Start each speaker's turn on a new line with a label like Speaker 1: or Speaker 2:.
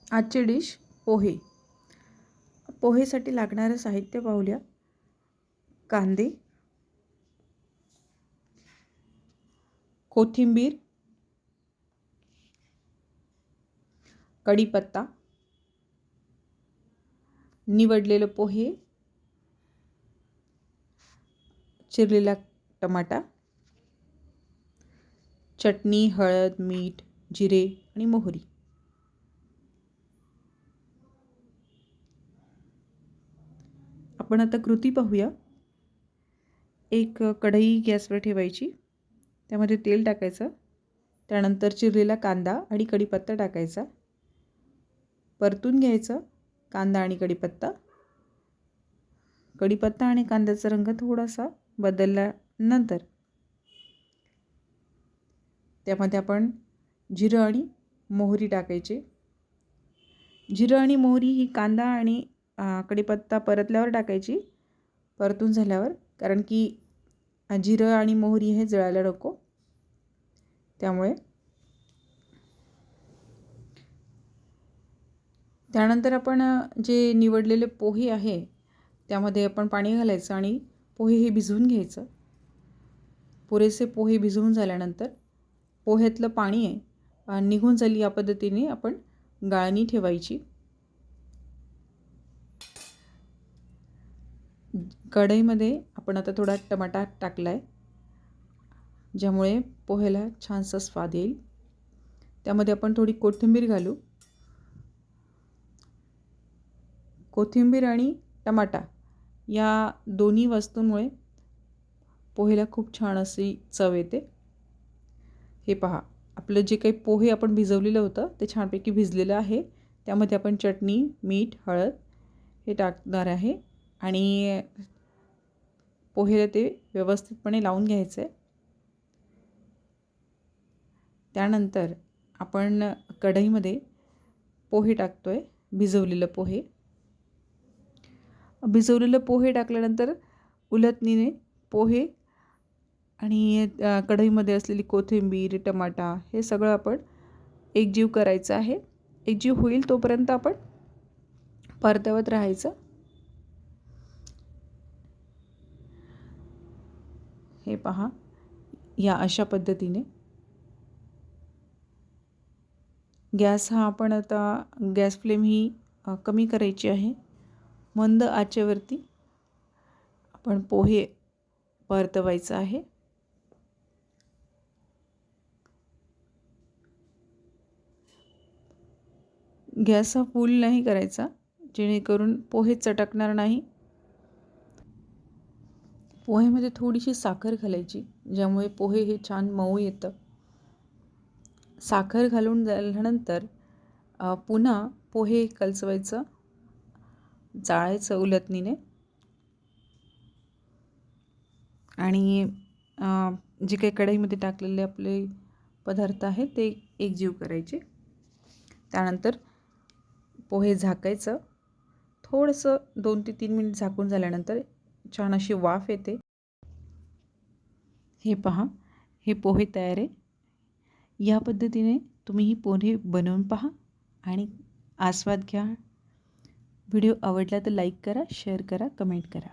Speaker 1: आजची डिश पोहे. पोहेसाठी लागणारं साहित्य पाहूया. कांदे, कोथिंबीर, कढीपत्ता, निवडलेले पोहे, चिरलेला टमाटा, चटणी, हळद, मीठ, जिरे आणि मोहरी. आपण आता कृती पाहूया. एक कढई गॅसवर ठेवायची, त्यामध्ये तेल टाकायचं, त्यानंतर चिरलेला कांदा आणि कढीपत्ता टाकायचा, परतून घ्यायचं कांदा आणि कढीपत्ता. कढीपत्ता आणि कांद्याचा रंग थोडासा बदलल्यानंतर त्यामध्ये आपण जिरं आणि मोहरी टाकायची. जिरं आणि मोहरी ही कांदा आणि कढीपत्ता परतल्यावर टाकायची, परतून झाल्यावर, कारण की जिरं आणि मोहरी हे जळायला नको, त्यामुळे. त्यानंतर आपण जे निवडलेले पोहे आहे त्यामध्ये आपण पाणी घालायचं आणि पोहे हे भिजवून घ्यायचं. पुरेसे पोहे भिजवून झाल्यानंतर पोह्यातलं पाणी आहे निघून जाईल या पद्धतीने आपण गाळणी ठेवायची. कढईमध्ये आपण आता थोडा टमाटा टाकला आहे, ज्यामुळे पोह्याला छानसा स्वाद येईल. त्यामध्ये आपण थोडी कोथिंबीर घालू. कोथिंबीर आणि टमाटा या दोन्ही वस्तूंमुळे पोहेला खूप छान अशी चव येते. हे पहा, आपलं जे काही पोहे आपण भिजवलेलं होतं ते छानपैकी भिजलेलं आहे. त्यामध्ये आपण चटणी, मीठ, हळद हे टाकणार आहे आणि पोहेला ते व्यवस्थितपणे लावून घ्यायचं आहे. त्यानंतर आपण कढईमध्ये पोहे टाकतो आहे, भिजवलेलं पोहे. भिजवलेलं पोहे टाकल्यानंतर उलटणीने पोहे आणि कढईमध्ये असलेली कोथिंबीर, टमाटा हे सगळं आपण एकजीव करायचं आहे. एकजीव होईल तोपर्यंत आपण परतवत राहायचं. हे पहा, या अशा पद्धतीने. गॅस हा आपण आता गॅस फ्लेम ही कमी करायची आहे. मंद आचेवरती आपण पोहे परतवायचं आहे. गॅस हा फुल नाही करायचा, जेणेकरून पोहे चटकणार नाही. पोहेमध्ये थोडीशी साखर घालायची, ज्यामुळे पोहे हे छान मऊ येतं. साखर घालून झाल्यानंतर पुन्हा पोहे कलसवायचं, चाळायचं उलटणीने आणि जे काही कढईमध्ये टाकलेले आपले पदार्थ आहेत ते एकजीव करायचे. त्यानंतर पोहे झाकायचं. थोडंसं 2 ते 3 मिनिट झाकून झाल्यानंतर छान अशी वाफ येते. हे पहा, हे पोहे तयार आहे. या पद्धतीने तुम्ही ही पोहे बनवून पहा आणि आस्वाद घ्या. व्हिडिओ आवडला तर लाईक करा, शेअर करा, कमेंट करा.